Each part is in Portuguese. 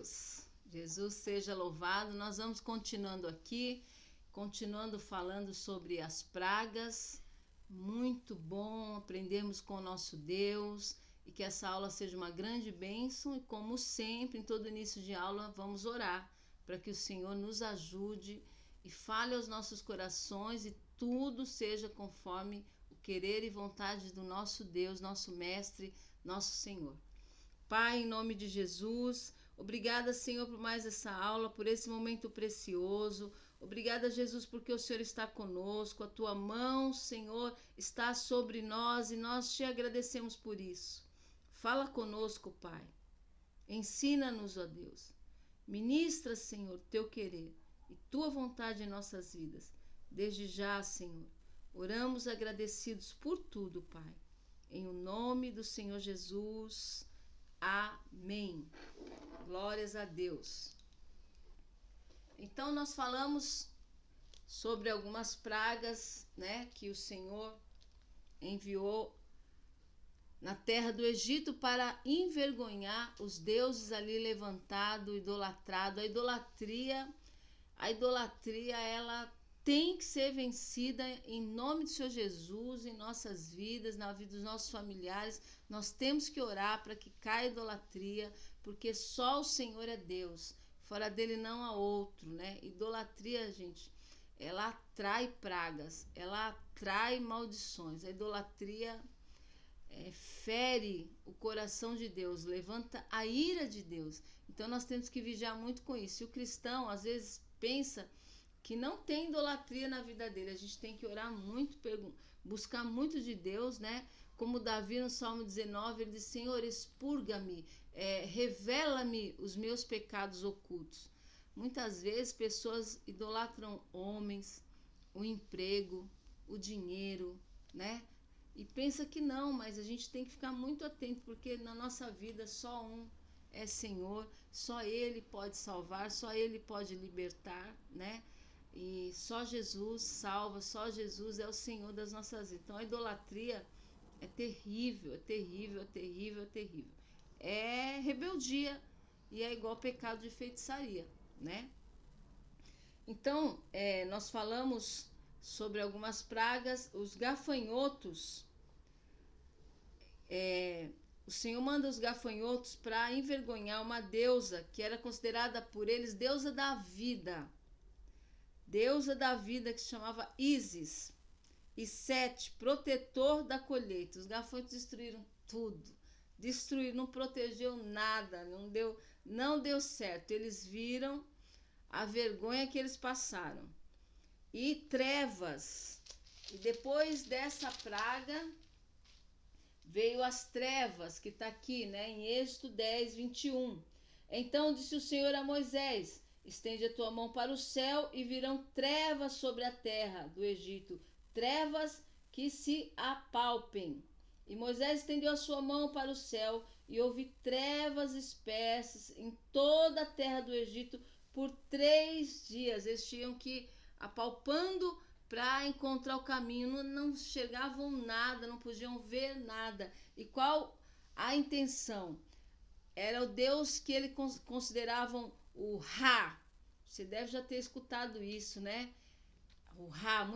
Deus! Jesus seja louvado. Nós vamos continuando aqui, continuando falando sobre as pragas. Muito bom aprendermos com o nosso Deus e que essa aula seja uma grande bênção. E como sempre, em todo início de aula, vamos orar para que o Senhor nos ajude e fale aos nossos corações e tudo seja conforme o querer e vontade do nosso Deus, nosso Mestre, nosso Senhor. Pai, em nome de Jesus, obrigada, Senhor, por mais essa aula, por esse momento precioso. Obrigada, Jesus, porque o Senhor está conosco, a tua mão, Senhor, está sobre nós e nós te agradecemos por isso. Fala conosco, Pai. Ensina-nos, ó Deus. Ministra, Senhor, teu querer e tua vontade em nossas vidas. Desde já, Senhor, oramos agradecidos por tudo, Pai. Em o nome do Senhor Jesus. Amém. Glórias a Deus. Então nós falamos sobre algumas pragas, né, que o Senhor enviou na terra do Egito para envergonhar os deuses ali levantados, idolatrados. A idolatria, ela tem que ser vencida em nome do Senhor Jesus, em nossas vidas, na vida dos nossos familiares. Nós temos que orar para que caia a idolatria, porque só o Senhor é Deus, fora dele não há outro, né? Idolatria, gente, ela atrai pragas, ela atrai maldições. A idolatria fere o coração de Deus, levanta a ira de Deus. Então nós temos que vigiar muito com isso. E o cristão às vezes pensa que não tem idolatria na vida dele. A gente tem que orar muito, buscar muito de Deus, né? Como Davi no Salmo 19, ele diz: Senhor, expurga-me, revela-me os meus pecados ocultos. Muitas vezes pessoas idolatram homens, o emprego, o dinheiro, né? E pensa que não, mas a gente tem que ficar muito atento, porque na nossa vida só um é Senhor, só Ele pode salvar, só Ele pode libertar, né? E só Jesus salva, só Jesus é o Senhor das nossas vidas. Então a idolatria é terrível, é terrível, é terrível, é terrível. É rebeldia e é igual pecado de feitiçaria, né? Então, nós falamos sobre algumas pragas, os gafanhotos. O Senhor manda os gafanhotos para envergonhar uma deusa que era considerada por eles deusa da vida que se chamava Ísis, e Sete, protetor da colheita. Os gafanhotos destruíram tudo, não protegeu nada, não deu certo. Eles viram a vergonha que eles passaram. E trevas, e depois dessa praga veio as trevas, que está aqui, né, em Êxodo 10, 21. Então disse o Senhor a Moisés: estende a tua mão para o céu e virão trevas sobre a terra do Egito, trevas que se apalpem. E Moisés estendeu a sua mão para o céu e houve trevas espessas em toda a terra do Egito por 3 dias. Eles tinham que apalpando para encontrar o caminho, não enxergavam nada, não podiam ver nada. E qual a intenção? Era o Deus que eles consideravam o Ra. Você deve já ter escutado isso, né? O Ra,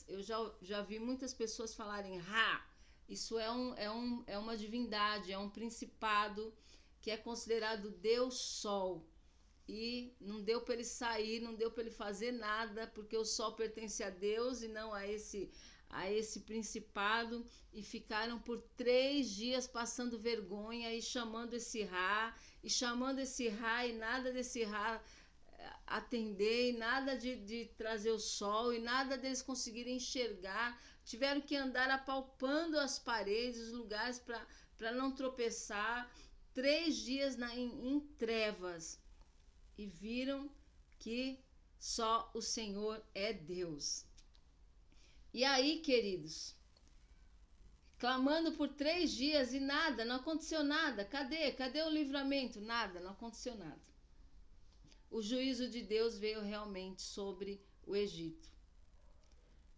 eu já vi muitas pessoas falarem Ra. Isso é uma divindade, é um principado que é considerado Deus Sol. E não deu para ele sair, não deu para ele fazer nada, porque o sol pertence a Deus e não a esse principado, e ficaram por 3 dias passando vergonha e chamando esse Ra, e nada desse Ra atender, e nada de trazer o sol, e nada deles conseguirem enxergar. Tiveram que andar apalpando as paredes, os lugares para não tropeçar. 3 dias em trevas. E viram que só o Senhor é Deus. E aí, queridos, clamando por 3 dias e nada, não aconteceu nada. Cadê o livramento? Nada, não aconteceu nada. O juízo de Deus veio realmente sobre o Egito.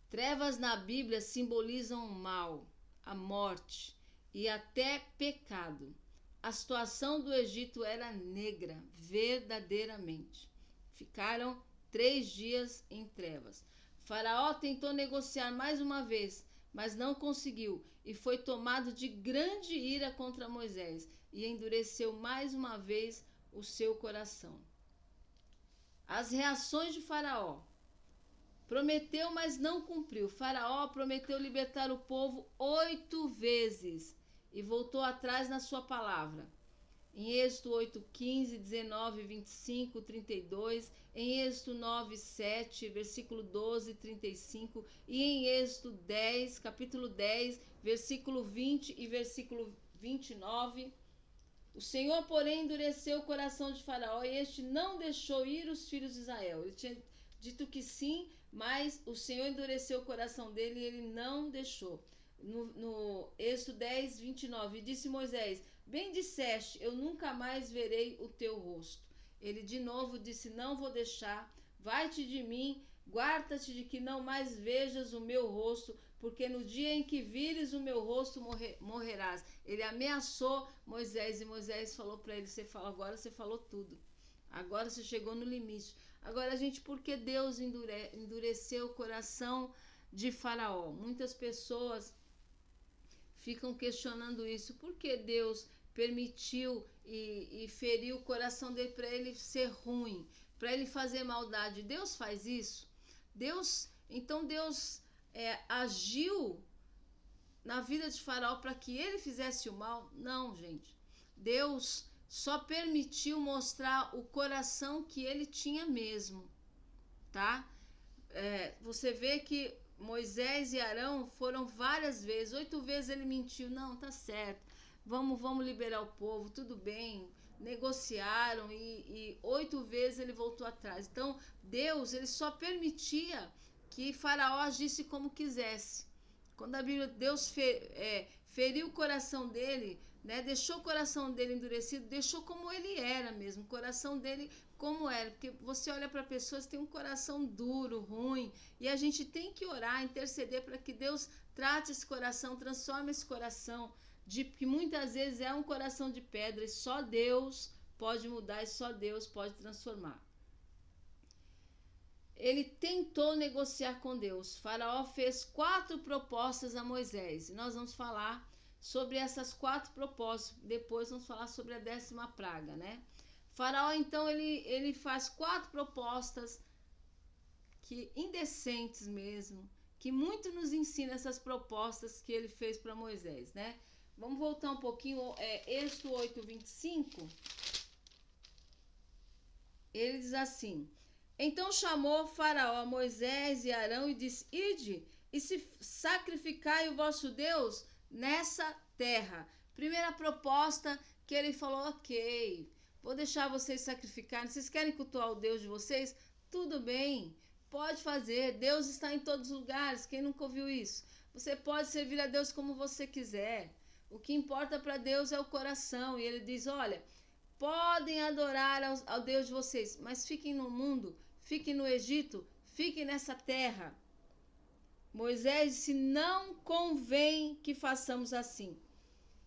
Trevas na Bíblia simbolizam o mal, a morte e até pecado. a situação do Egito era negra, verdadeiramente. Ficaram 3 dias em trevas. Faraó tentou negociar mais uma vez, mas não conseguiu, e foi tomado de grande ira contra Moisés, e endureceu mais uma vez o seu coração. As reações de Faraó. Prometeu, mas não cumpriu. Faraó prometeu libertar o povo 8 vezes e voltou atrás na sua palavra. Em Êxodo 8, 15, 19, 25, 32, em Êxodo 9, 7, versículo 12, 35, e em Êxodo 10, capítulo 10, versículo 20 e versículo 29. O Senhor, porém, endureceu o coração de Faraó, e este não deixou ir os filhos de Israel. Ele tinha dito que sim, mas o Senhor endureceu o coração dele e ele não deixou. No Êxodo 10, 29, e disse Moisés: bem disseste, eu nunca mais verei o teu rosto. Ele de novo disse: não vou deixar, vai-te de mim, guarda-te de que não mais vejas o meu rosto, porque no dia em que vires o meu rosto morrerás. Ele ameaçou Moisés, e Moisés falou para ele: agora você falou tudo, agora você chegou no limite. Agora, gente, por que Deus endureceu o coração de Faraó? Muitas pessoas ficam questionando isso. Por que Deus permitiu e feriu o coração dele para ele ser ruim, para ele fazer maldade? Deus faz isso? Deus agiu na vida de Faraó para que ele fizesse o mal? Não, gente. Deus só permitiu mostrar o coração que ele tinha mesmo, tá? Você vê que Moisés e Arão foram várias vezes, 8 vezes ele mentiu. Não, tá certo, vamos liberar o povo, tudo bem. Negociaram e 8 vezes ele voltou atrás. Então, Deus, ele só permitia que Faraó agisse como quisesse. Quando a Bíblia, Deus feriu o coração dele, né, deixou o coração dele endurecido, deixou como ele era mesmo, o coração dele como era, porque você olha para pessoas que têm um coração duro, ruim, e a gente tem que orar, interceder para que Deus trate esse coração, transforme esse coração, que muitas vezes é um coração de pedra, e só Deus pode mudar, e só Deus pode transformar. Ele tentou negociar com Deus. Faraó fez 4 propostas a Moisés, e nós vamos falar sobre essas 4 propostas, depois vamos falar sobre a 10ª praga, né? Faraó, então, ele faz 4 propostas que indecentes mesmo, que muito nos ensina essas propostas que ele fez para Moisés, né? Vamos voltar um pouquinho, Êxodo 8, 25, ele diz assim: então chamou Faraó a Moisés e Arão e disse: ide e se sacrificai o vosso Deus nessa terra. Primeira proposta que ele falou: ok, vou deixar vocês sacrificarem. Vocês querem cultuar o Deus de vocês? Tudo bem, pode fazer. Deus está em todos os lugares. Quem nunca ouviu isso? Você pode servir a Deus como você quiser. O que importa para Deus é o coração. E ele diz: olha, podem adorar ao Deus de vocês, mas fiquem no mundo, fiquem no Egito, fiquem nessa terra. Moisés disse: não convém que façamos assim,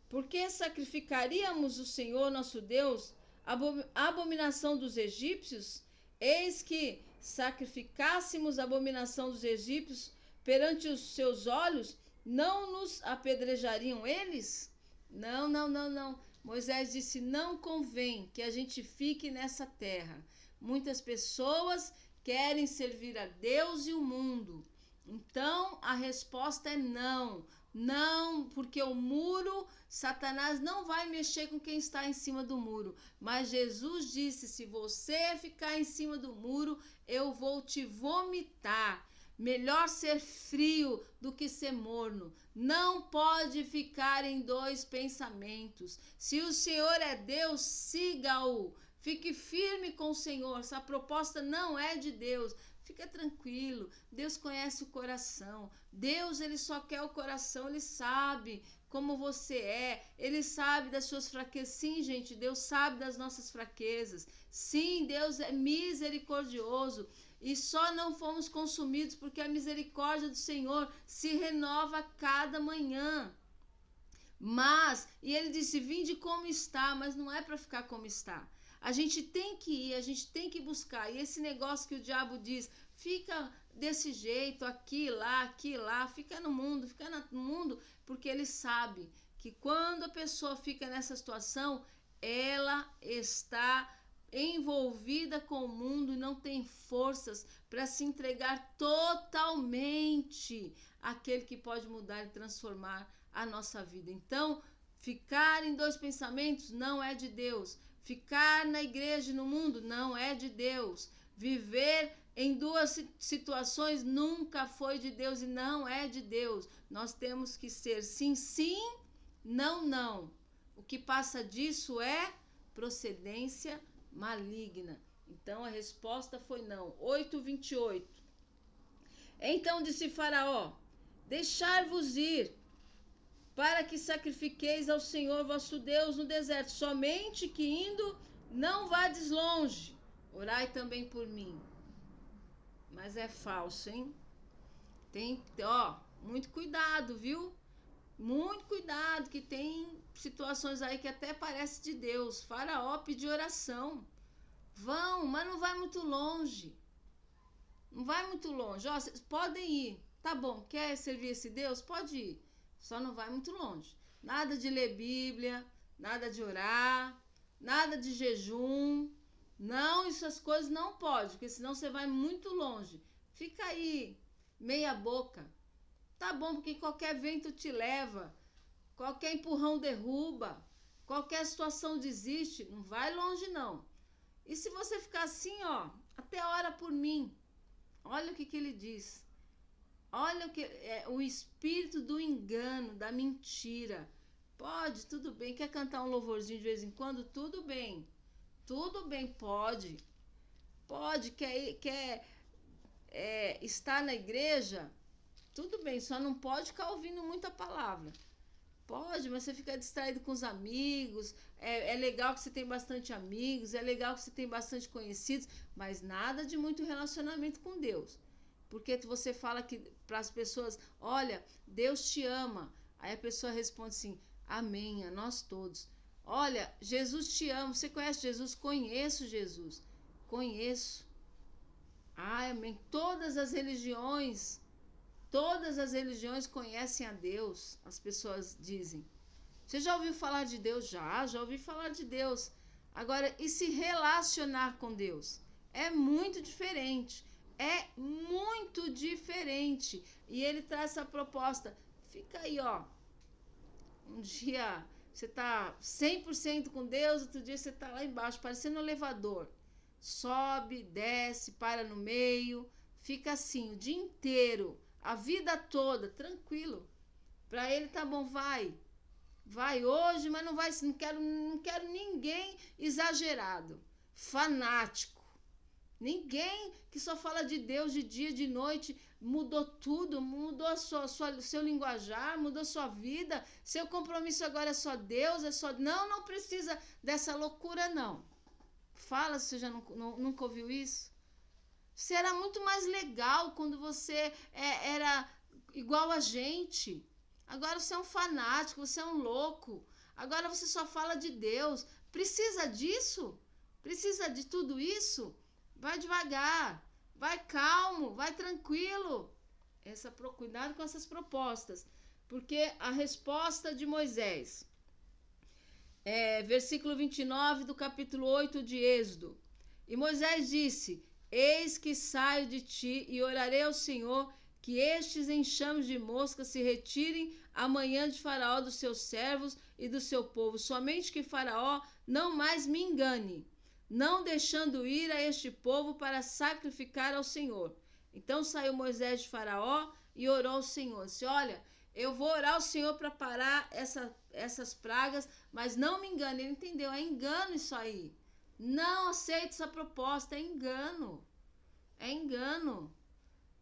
porque sacrificaríamos o Senhor nosso Deus, a abominação dos egípcios? Eis que sacrificássemos a abominação dos egípcios perante os seus olhos, não nos apedrejariam eles? Não, não, não, não. Moisés disse: não convém que a gente fique nessa terra. Muitas pessoas querem servir a Deus e o mundo. Então a resposta é não. Não, porque o muro, Satanás não vai mexer com quem está em cima do muro. Mas Jesus disse: se você ficar em cima do muro, eu vou te vomitar. Melhor ser frio do que ser morno. Não pode ficar em 2 pensamentos. Se o Senhor é Deus, siga-o. Fique firme com o Senhor. Essa proposta não é de Deus. Fica tranquilo. Deus conhece o coração. Deus, ele só quer o coração. Ele sabe como você é. Ele sabe das suas fraquezas. Sim, gente, Deus sabe das nossas fraquezas. Sim, Deus é misericordioso. E só não fomos consumidos porque a misericórdia do Senhor se renova a cada manhã. E ele disse, vinde como está, mas não é para ficar como está. A gente tem que ir, a gente tem que buscar. E esse negócio que o diabo diz, fica desse jeito, aqui, lá, fica no mundo, porque ele sabe que quando a pessoa fica nessa situação, ela está envolvida com o mundo e não tem forças para se entregar totalmente àquele que pode mudar e transformar a nossa vida. Então, ficar em dois pensamentos não é de Deus. Ficar na igreja e no mundo não é de Deus. Viver em duas situações nunca foi de Deus e não é de Deus. Nós temos que ser sim, sim, não, não. O que passa disso é procedência maligna. Então a resposta foi não. 8:28. Então disse Faraó: deixar-vos ir, para que sacrifiqueis ao Senhor vosso Deus no deserto, somente que indo não vades longe. Orai também por mim. Mas é falso, hein? Muito cuidado, viu? Muito cuidado, que tem situações aí que até parece de Deus. Faraó pediu oração. Vão, mas não vai muito longe. Não vai muito longe. Vocês podem ir. Tá bom, quer servir esse Deus? Pode ir. Só não vai muito longe. Nada de ler Bíblia, nada de orar, nada de jejum. Não, essas coisas não pode, porque senão você vai muito longe. Fica aí, meia boca. Tá bom, porque qualquer vento te leva, qualquer empurrão derruba, qualquer situação desiste, não vai longe não. E se você ficar assim, até ora por mim. Olha o que ele diz. Olha o espírito do engano, da mentira. Pode, tudo bem. Quer cantar um louvorzinho de vez em quando? Tudo bem. Tudo bem, pode. Pode, quer estar na igreja? Tudo bem, só não pode ficar ouvindo muita palavra. Pode, mas você fica distraído com os amigos. É legal que você tem bastante amigos, é legal que você tem bastante conhecidos, mas nada de muito relacionamento com Deus. Porque você fala para as pessoas, olha, Deus te ama. Aí a pessoa responde assim, amém, a nós todos. Olha, Jesus te ama. Você conhece Jesus? Conheço Jesus. Conheço. Amém. Todas as religiões conhecem a Deus, as pessoas dizem. Você já ouviu falar de Deus? Já ouvi falar de Deus. Agora, e se relacionar com Deus? É muito diferente. É muito diferente. E ele traz essa proposta. Fica aí, um dia você tá 100% com Deus, outro dia você tá lá embaixo, parecendo um elevador. Sobe, desce, para no meio, fica assim o dia inteiro, a vida toda, tranquilo. Para ele tá bom, vai hoje, mas não vai, não quero ninguém exagerado, fanático. Ninguém que só fala de Deus de dia, de noite, mudou tudo, mudou seu linguajar, mudou sua vida, seu compromisso agora é só Deus, é só... Não precisa dessa loucura, não. Fala, se você já nunca ouviu isso. Você era muito mais legal quando você era igual a gente. Agora você é um fanático, você é um louco. Agora você só fala de Deus. Precisa disso? Precisa de tudo isso? Vai devagar, vai calmo, vai tranquilo. Cuidado com essas propostas. Porque a resposta de Moisés, versículo 29 do capítulo 8 de Êxodo. E Moisés disse, eis que saio de ti e orarei ao Senhor que estes enxames de moscas se retirem amanhã de Faraó, dos seus servos e do seu povo, somente que Faraó não mais me engane, não deixando ir a este povo para sacrificar ao Senhor. Então saiu Moisés de Faraó e orou ao Senhor. Disse, olha, eu vou orar ao Senhor para parar essas pragas, mas não me engane. Ele entendeu, é engano isso aí. Não aceito essa proposta, é engano. É engano.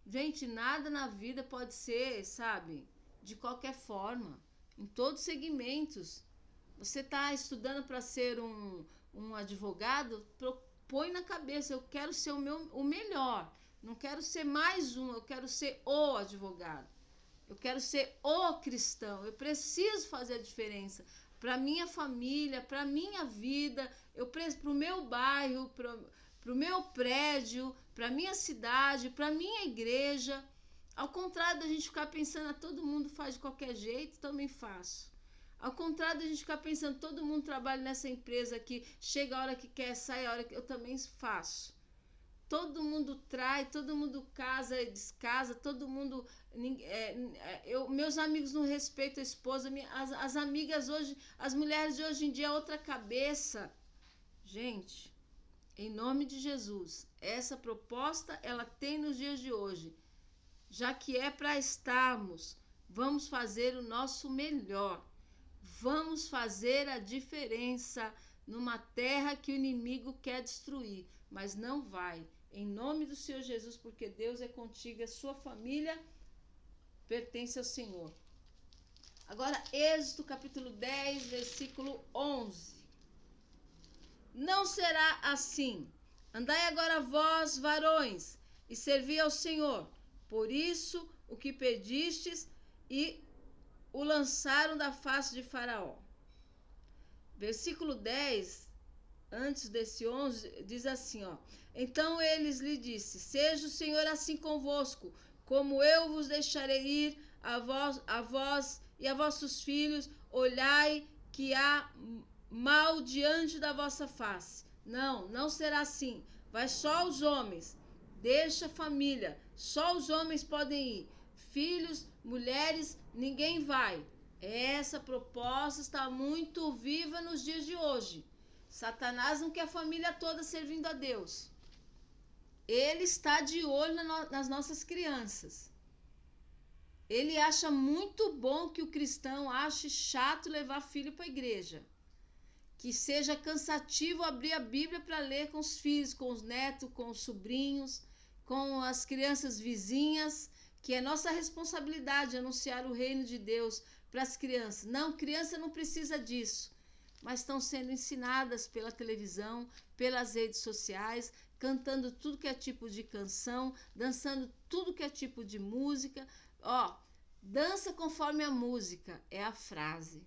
Gente, nada na vida pode ser, sabe, de qualquer forma. Em todos os segmentos. Você está estudando para ser um advogado? Põe na cabeça, eu quero ser o melhor. Não quero ser mais um, eu quero ser o advogado. Eu quero ser o cristão. Eu preciso fazer a diferença para minha família, para minha vida, para o meu bairro, para o meu prédio, para minha cidade, para minha igreja. Ao contrário da gente ficar pensando, todo mundo faz de qualquer jeito, também faço. Ao contrário da gente ficar pensando, todo mundo trabalha nessa empresa aqui, chega a hora que quer, sai a hora que eu também faço. Todo mundo trai, todo mundo casa e descasa, todo mundo... meus amigos não respeitam a esposa, as amigas hoje, as mulheres de hoje em dia é outra cabeça. Gente, em nome de Jesus, essa proposta ela tem nos dias de hoje. Já que é para estarmos, vamos fazer o nosso melhor. Vamos fazer a diferença numa terra que o inimigo quer destruir, mas não vai. Em nome do Senhor Jesus, porque Deus é contigo, a sua família pertence ao Senhor. Agora, Êxodo capítulo 10, versículo 11. Não será assim. Andai agora vós, varões, e servi ao Senhor. Por isso, o que pedistes, e o lançaram da face de Faraó. Versículo 10, antes desse 11, diz assim, ó. Então eles lhe disse, seja o Senhor assim convosco, como eu vos deixarei ir, a vós e a vossos filhos, olhai que há mal diante da vossa face. Não será assim. Vai só os homens, deixa a família, só os homens podem ir. Filhos, mulheres, ninguém vai. Essa proposta está muito viva nos dias de hoje. Satanás não quer a família toda servindo a Deus. Ele está de olho nas nossas crianças. Ele acha muito bom que o cristão ache chato levar filho para a igreja. Que seja cansativo abrir a Bíblia para ler com os filhos, com os netos, com os sobrinhos, com as crianças vizinhas, que é nossa responsabilidade anunciar o reino de Deus para as crianças. Não, criança não precisa disso, mas estão sendo ensinadas pela televisão, pelas redes sociais, cantando tudo que é tipo de canção, dançando tudo que é tipo de música. Dança conforme a música, é a frase.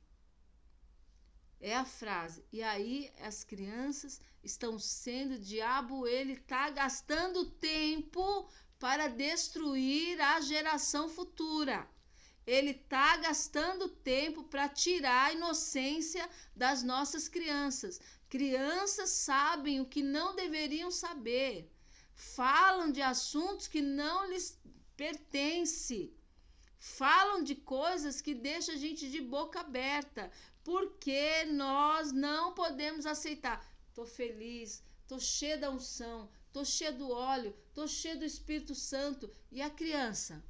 É a frase. E aí as crianças estão sendo, o diabo, ele está gastando tempo para destruir a geração futura. Ele está gastando tempo para tirar a inocência das nossas crianças. Crianças sabem o que não deveriam saber. Falam de assuntos que não lhes pertencem. Falam de coisas que deixam a gente de boca aberta. Porque nós não podemos aceitar. Estou feliz, estou cheia da unção, estou cheia do óleo, estou cheia do Espírito Santo. E a criança?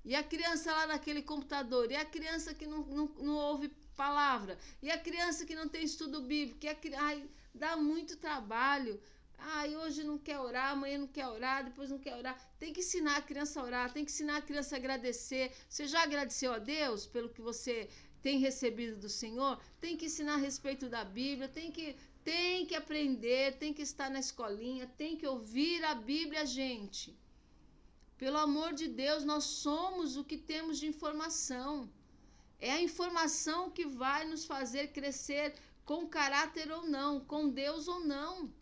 E a criança lá naquele computador? E a criança que não ouve palavra? E a criança que não tem estudo bíblico? Dá muito trabalho. Hoje não quer orar, amanhã não quer orar, depois não quer orar. Tem que ensinar a criança a orar, tem que ensinar a criança a agradecer. Você já agradeceu a Deus pelo que você tem recebido do Senhor? Tem que ensinar a respeito da Bíblia, tem que aprender, tem que estar na escolinha, tem que ouvir a Bíblia, gente. Pelo amor de Deus, nós somos o que temos de informação. É a informação que vai nos fazer crescer com caráter ou não, com Deus ou não.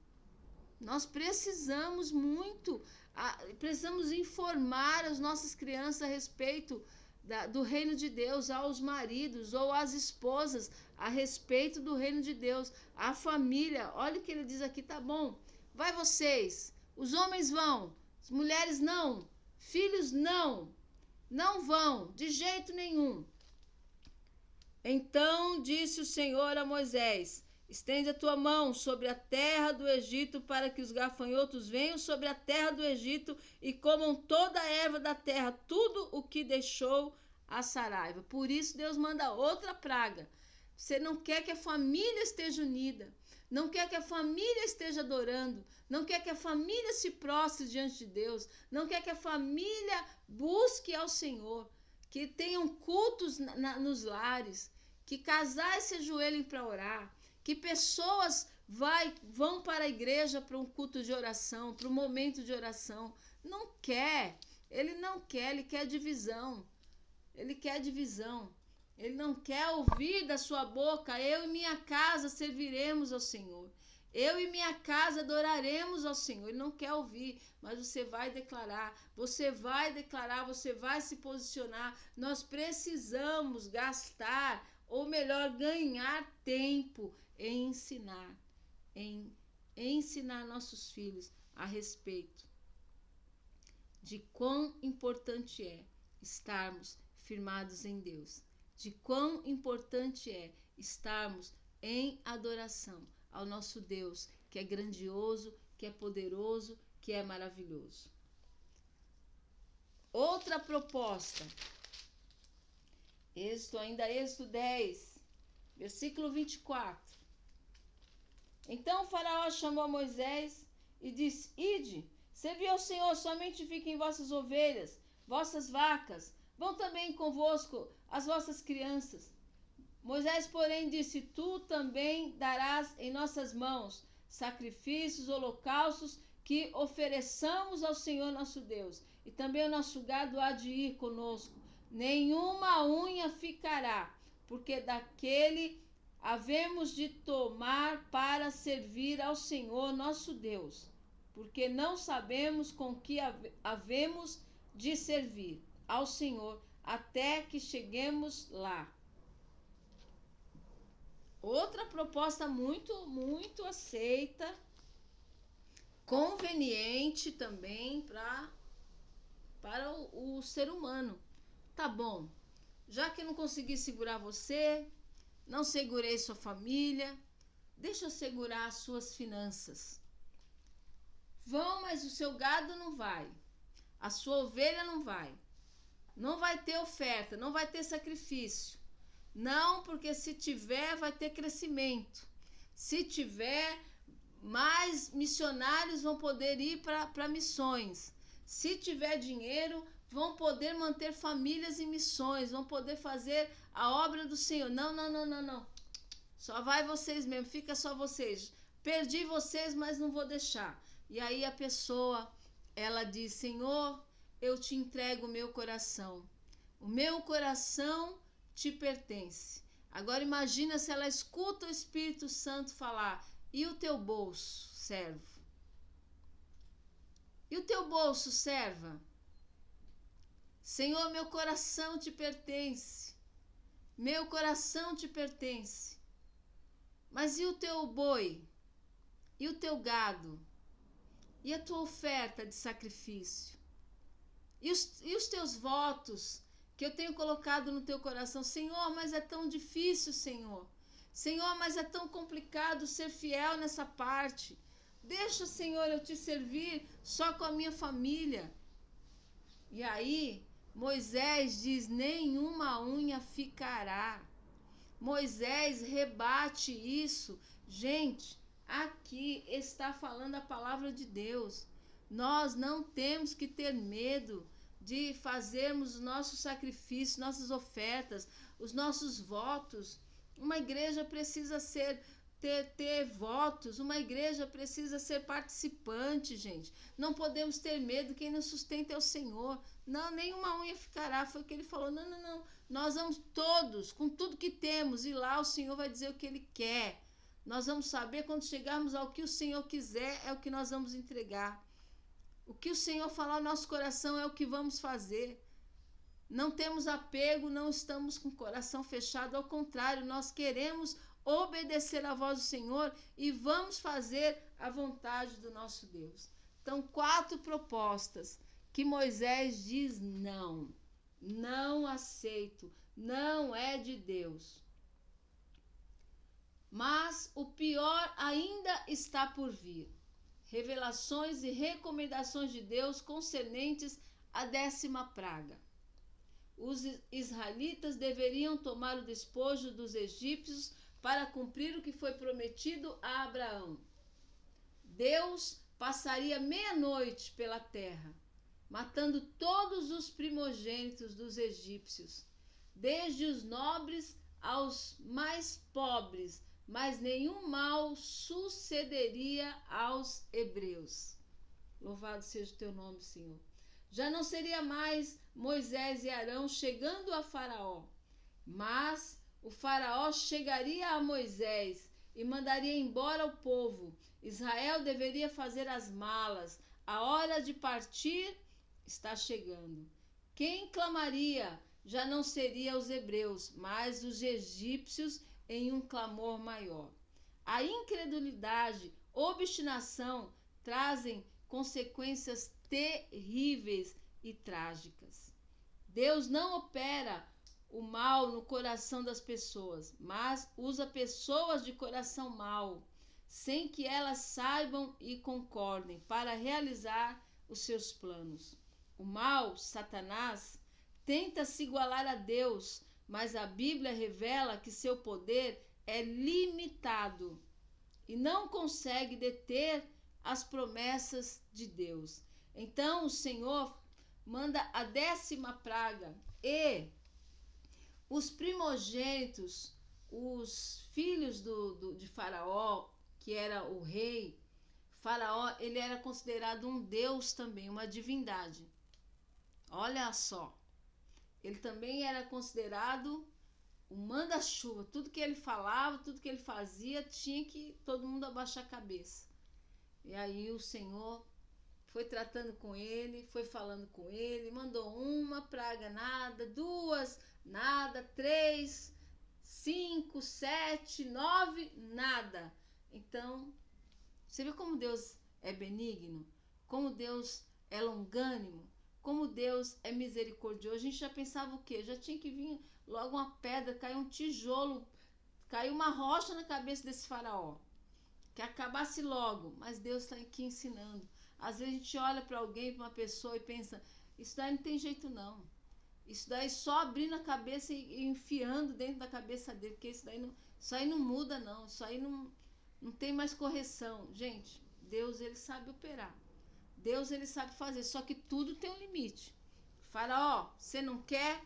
Nós precisamos precisamos informar as nossas crianças a respeito do reino de Deus, aos maridos ou às esposas a respeito do reino de Deus, a família. Olha o que ele diz aqui, tá bom? Vai vocês, os homens vão, as mulheres não, filhos não vão, de jeito nenhum. Então disse o Senhor a Moisés, estende a tua mão sobre a terra do Egito para que os gafanhotos venham sobre a terra do Egito e comam toda a erva da terra, tudo o que deixou a saraiva. Por isso Deus manda outra praga. Você não quer que a família esteja unida, não quer que a família esteja adorando, não quer que a família se prostre diante de Deus, não quer que a família busque ao Senhor, que tenham cultos nos lares, que casais se ajoelhem para orar, que pessoas vão para a igreja para um culto de oração, para um momento de oração. Não quer, ele não quer, ele quer divisão. ele quer divisão. Ele não quer ouvir da sua boca: eu e minha casa serviremos ao Senhor. Eu e minha casa adoraremos ao Senhor. Ele não quer ouvir, mas você vai declarar, você vai se posicionar. Nós precisamos gastar, ou melhor, ganhar tempo em ensinar nossos filhos a respeito de quão importante é estarmos firmados em Deus, de quão importante é estarmos em adoração ao nosso Deus, que é grandioso, que é poderoso, que é maravilhoso. Outra proposta, Êxodo 10, versículo 24. Então o faraó chamou Moisés e disse: Ide, servi ao Senhor, somente fiquem vossas ovelhas, vossas vacas, vão também convosco as vossas crianças. Moisés, porém, disse: Tu também darás em nossas mãos sacrifícios, holocaustos que ofereçamos ao Senhor nosso Deus, e também o nosso gado há de ir conosco. Nenhuma unha ficará, porque daquele havemos de tomar para servir ao Senhor nosso Deus, porque não sabemos com que havemos de servir ao Senhor até que cheguemos lá. Outra proposta muito aceita, conveniente também para o ser humano. Tá bom, já que eu não consegui segurar você, não segurei sua família, deixa eu segurar as suas finanças. Vão, mas o seu gado não vai, a sua ovelha não vai. Não vai ter oferta, não vai ter sacrifício. Não, porque se tiver, vai ter crescimento. Se tiver, mais missionários vão poder ir para missões. Se tiver dinheiro, vão poder manter famílias em missões, vão poder fazer a obra do Senhor. Não. Só vai vocês mesmo, fica só vocês. Perdi vocês, mas não vou deixar. E aí a pessoa, ela diz: Senhor, eu te entrego o meu coração. O meu coração te pertence. Agora imagina se ela escuta o Espírito Santo falar: e o teu bolso, servo? E o teu bolso, serva? Senhor, meu coração te pertence. Meu coração te pertence. Mas e o teu boi? E o teu gado? E a tua oferta de sacrifício? E os teus votos que eu tenho colocado no teu coração? Senhor, mas é tão difícil, Senhor. Senhor, mas é tão complicado ser fiel nessa parte. Deixa, Senhor, eu te servir só com a minha família. E aí, Moisés diz: nenhuma unha ficará. Moisés rebate isso. Gente, aqui está falando a palavra de Deus. Nós não temos que ter medo de fazermos os nossos sacrifícios, nossas ofertas, os nossos votos. Uma igreja precisa ter votos, uma igreja precisa ser participante, gente. Não podemos ter medo, quem nos sustenta é o Senhor. Não, nenhuma unha ficará, foi o que ele falou. Não. Nós vamos todos, com tudo que temos, e lá o Senhor vai dizer o que Ele quer. Nós vamos saber quando chegarmos ao que o Senhor quiser, é o que nós vamos entregar. O que o Senhor falar no nosso coração é o que vamos fazer. Não temos apego, não estamos com o coração fechado, ao contrário, nós queremos obedecer à voz do Senhor e vamos fazer a vontade do nosso Deus. Então, 4 propostas que Moisés diz não. Não aceito, não é de Deus. Mas o pior ainda está por vir. Revelações e recomendações de Deus concernentes à 10ª praga. Os israelitas deveriam tomar o despojo dos egípcios para cumprir o que foi prometido a Abraão. Deus passaria meia-noite pela terra, matando todos os primogênitos dos egípcios, desde os nobres aos mais pobres, mas nenhum mal sucederia aos hebreus. Louvado seja o teu nome, Senhor. Já não seria mais Moisés e Arão chegando a Faraó, mas o Faraó chegaria a Moisés e mandaria embora o povo. Israel deveria fazer as malas. A hora de partir está chegando. Quem clamaria já não seria os hebreus, mas os egípcios em um clamor maior. A incredulidade, obstinação trazem consequências terríveis e trágicas. Deus não opera o mal no coração das pessoas, mas usa pessoas de coração mau, sem que elas saibam e concordem, para realizar os seus planos. O mal, Satanás, tenta se igualar a Deus, mas a Bíblia revela que seu poder é limitado e não consegue deter as promessas de Deus. Então o Senhor manda a 10ª praga e os primogênitos, os filhos de Faraó, que era o rei. Faraó, ele era considerado um deus também, uma divindade. Olha só, ele também era considerado o manda-chuva. Tudo que ele falava, tudo que ele fazia, tinha que todo mundo abaixar a cabeça. E aí o Senhor foi tratando com ele, foi falando com ele, mandou uma praga, nada, 2, nada, 3, 5, 7, 9, nada. Então, você vê como Deus é benigno, como Deus é longânimo, como Deus é misericordioso. A gente já pensava o quê? Já tinha que vir logo uma pedra, cair um tijolo, cair uma rocha na cabeça desse faraó, que acabasse logo. Mas Deus está aqui ensinando. Às vezes a gente olha para alguém, para uma pessoa e pensa, isso daí não tem jeito não. Isso daí só abrindo a cabeça e enfiando dentro da cabeça dele, porque isso aí não muda não, isso aí não tem mais correção. Gente, Deus ele sabe operar. Deus ele sabe fazer, só que tudo tem um limite. Faraó, você não quer?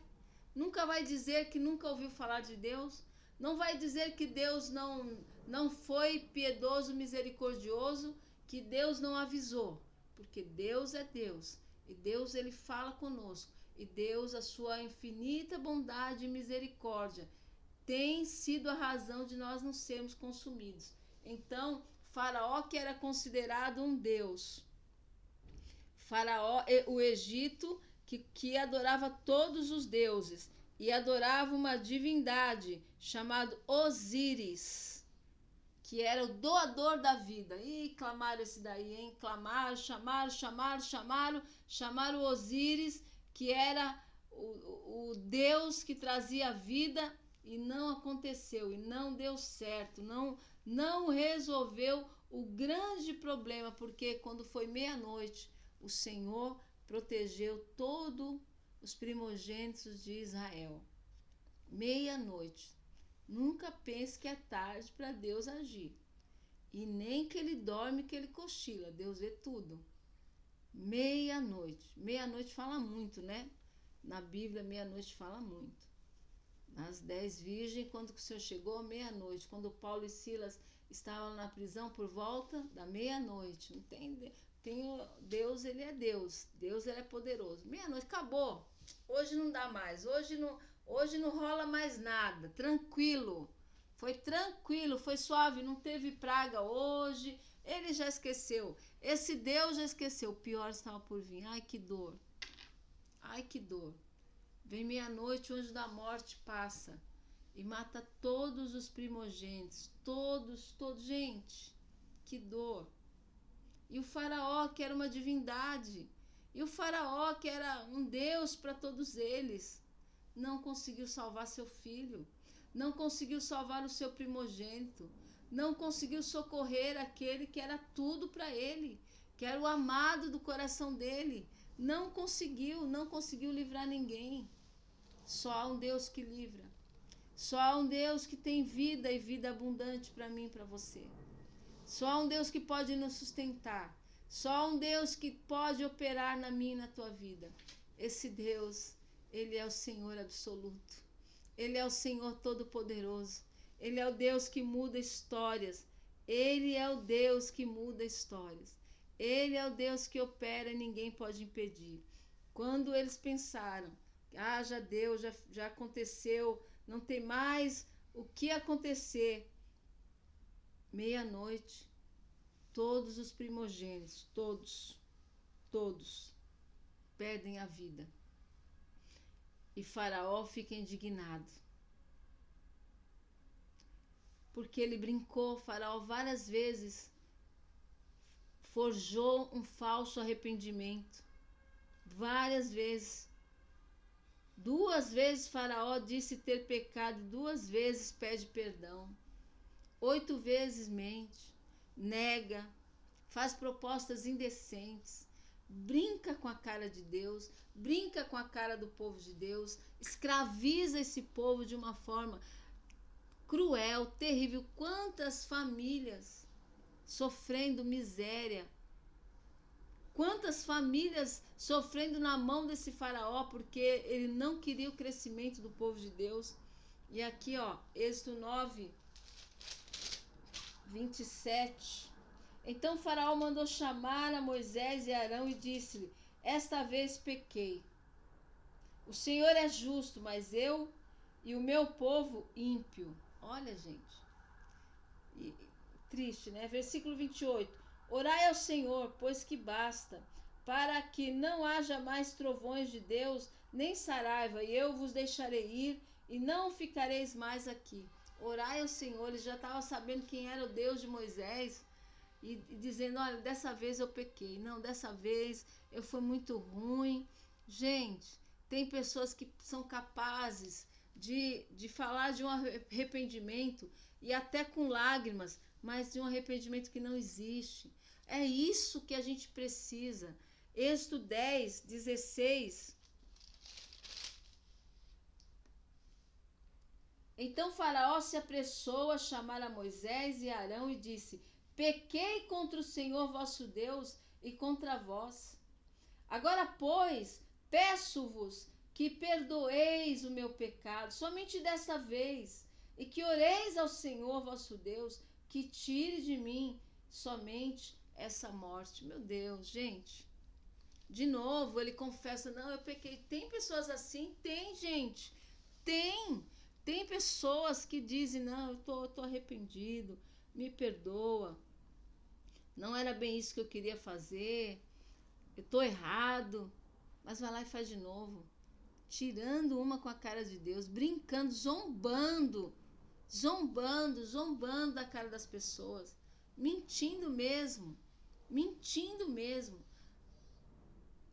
Nunca vai dizer que nunca ouviu falar de Deus. Não vai dizer que Deus não foi piedoso, misericordioso, que Deus não avisou. Porque Deus é Deus. E Deus ele fala conosco. E Deus, a sua infinita bondade e misericórdia, tem sido a razão de nós não sermos consumidos. Então, Faraó, que era considerado um deus, Faraó, o Egito, que adorava todos os deuses e adorava uma divindade chamada Osíris, que era o doador da vida. E clamaram esse daí, hein? Clamaram, chamaram Osíris, que era o Deus que trazia vida, e não aconteceu, e não deu certo, não resolveu o grande problema, porque quando foi meia-noite, o Senhor protegeu todos os primogênitos de Israel. Meia-noite. Nunca pense que é tarde para Deus agir. E nem que ele dorme, que ele cochila. Deus vê tudo. Meia-noite. Meia-noite fala muito, né? Na Bíblia, meia-noite fala muito. Nas 10 virgens, quando o Senhor chegou, meia-noite. Quando Paulo e Silas estavam na prisão por volta da meia-noite. Não tem Deus, ele é Deus. Deus, ele é poderoso. Meia-noite, acabou. Hoje não dá mais. Hoje não rola mais nada. Tranquilo. Foi tranquilo, foi suave, não teve praga hoje. Ele já esqueceu. Esse Deus já esqueceu. O pior estava por vir. Ai, que dor. Ai, que dor. Vem meia-noite, o anjo da morte passa e mata todos os primogênitos. Todos. Gente, que dor. E o faraó, que era uma divindade. E o faraó, que era um deus para todos eles, não conseguiu salvar seu filho. Não conseguiu salvar o seu primogênito. Não conseguiu socorrer aquele que era tudo para ele, que era o amado do coração dele. Não conseguiu livrar ninguém. Só há um Deus que livra. Só há um Deus que tem vida e vida abundante para mim e para você. Só há um Deus que pode nos sustentar. Só há um Deus que pode operar na minha e na tua vida. Esse Deus, ele é o Senhor absoluto. Ele é o Senhor todo-poderoso. Ele é o Deus que muda histórias. Ele é o Deus que muda histórias. Ele é o Deus que opera e ninguém pode impedir. Quando eles pensaram, já deu, já aconteceu, não tem mais o que acontecer. Meia-noite, todos os primogênitos, todos perdem a vida. E Faraó fica indignado. Porque ele brincou, Faraó várias vezes forjou um falso arrependimento. Várias vezes. 2 vezes Faraó disse ter pecado, 2 vezes pede perdão. 8 vezes mente, nega, faz propostas indecentes, brinca com a cara de Deus, brinca com a cara do povo de Deus, escraviza esse povo de uma forma cruel, terrível. Quantas famílias sofrendo miséria, quantas famílias sofrendo na mão desse faraó, porque ele não queria o crescimento do povo de Deus. E aqui, Êxodo 9, 27. Então Faraó mandou chamar a Moisés e Arão e disse-lhe: esta vez pequei. O Senhor é justo, mas eu e o meu povo ímpio. Olha, gente. Triste, né? Versículo 28. Orai ao Senhor, pois que basta, para que não haja mais trovões de Deus, nem saraiva, e eu vos deixarei ir, e não ficareis mais aqui. Orai ao Senhor. Eles já estavam sabendo quem era o Deus de Moisés, e dizendo, olha, dessa vez eu pequei, não, dessa vez eu fui muito ruim. Gente, tem pessoas que são capazes de falar de um arrependimento, e até com lágrimas, mas de um arrependimento que não existe. É isso que a gente precisa. Êxodo 10, 16. Então Faraó se apressou a chamar a Moisés e Arão e disse: pequei contra o Senhor vosso Deus e contra vós. Agora, pois, peço-vos que perdoeis o meu pecado, somente dessa vez, e que oreis ao Senhor vosso Deus, que tire de mim somente essa morte. Meu Deus, gente. De novo, ele confessa, não, eu pequei. Tem pessoas assim? Tem, gente. Tem. Tem pessoas que dizem, não, eu tô arrependido, me perdoa. Não era bem isso que eu queria fazer. Eu tô errado. Mas vai lá e faz de novo. Tirando uma com a cara de Deus, brincando, zombando da cara das pessoas, mentindo mesmo,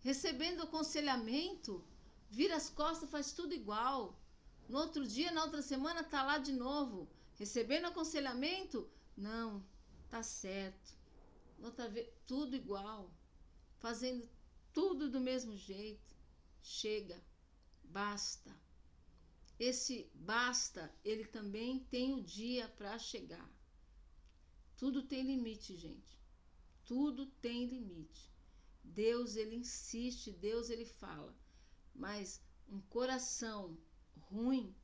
recebendo aconselhamento, vira as costas, faz tudo igual. No outro dia, na outra semana, tá lá de novo, recebendo aconselhamento, não, tá certo. Outra vez, tudo igual, fazendo tudo do mesmo jeito. Chega, basta. Esse basta, ele também tem o dia para chegar. Tudo tem limite, gente. Tudo tem limite. Deus, ele insiste, Deus, ele fala. Mas um coração ruim,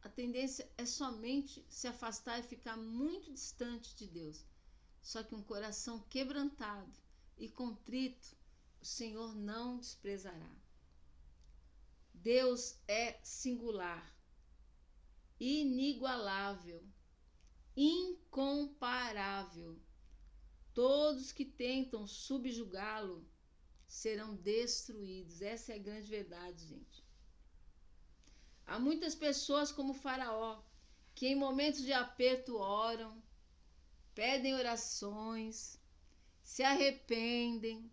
a tendência é somente se afastar e ficar muito distante de Deus. Só que um coração quebrantado e contrito, o Senhor não desprezará. Deus é singular, inigualável, incomparável. Todos que tentam subjugá-lo serão destruídos. Essa é a grande verdade, gente. Há muitas pessoas como Faraó, que em momentos de aperto oram, pedem orações, se arrependem,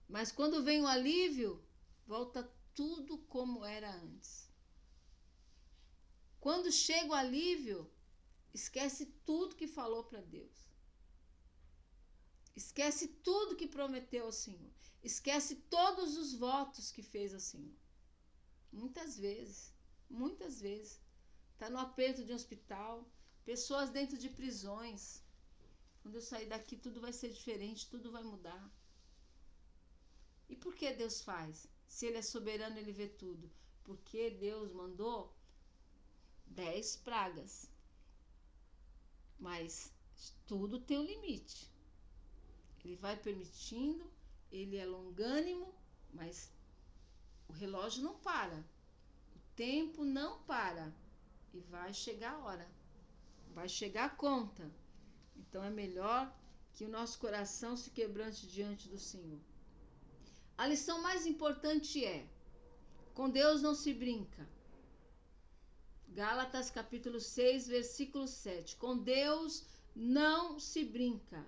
mas quando vem o alívio, volta tudo como era antes. Quando chega o alívio, esquece tudo que falou para Deus. Esquece tudo que prometeu ao Senhor. Esquece todos os votos que fez ao Senhor. Muitas vezes. Está no aperto de um hospital, pessoas dentro de prisões. Quando eu sair daqui, tudo vai ser diferente, tudo vai mudar. E por que Deus faz? Se Ele é soberano, Ele vê tudo. Porque Deus mandou 10 pragas. Mas tudo tem um limite. Ele vai permitindo Ele é longânimo, mas o relógio não para. O tempo não para. E vai chegar a hora. Vai chegar a conta. Então é melhor que o nosso coração se quebrante diante do Senhor. A lição mais importante é: com Deus não se brinca. Gálatas capítulo 6, versículo 7. Com Deus não se brinca.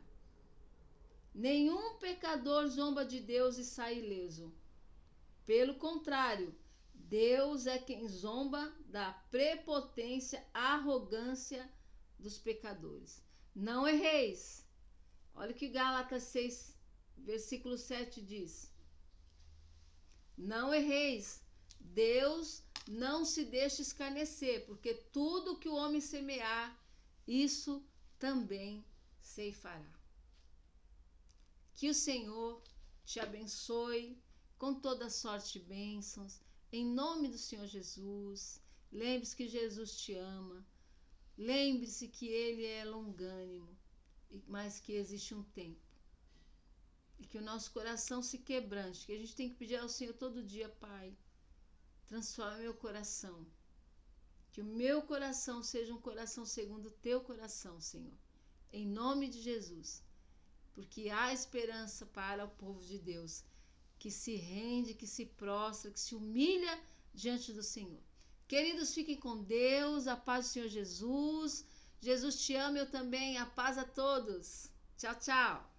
Nenhum pecador zomba de Deus e sai ileso. Pelo contrário, Deus é quem zomba da prepotência, arrogância dos pecadores. Não erreis. Olha o que Gálatas 6, versículo 7 diz. Não erreis. Deus não se deixa escarnecer, porque tudo que o homem semear, isso também ceifará. Que o Senhor te abençoe com toda sorte de bênçãos, em nome do Senhor Jesus. Lembre-se que Jesus te ama. Lembre-se que Ele é longânimo, mas que existe um tempo. E que o nosso coração se quebrante, que a gente tem que pedir ao Senhor todo dia: Pai, transforma meu coração. Que o meu coração seja um coração segundo o teu coração, Senhor. Em nome de Jesus. Porque há esperança para o povo de Deus, que se rende, que se prostra, que se humilha diante do Senhor. Queridos, fiquem com Deus, a paz do Senhor Jesus. Jesus te ama, eu também. A paz a todos. Tchau, tchau.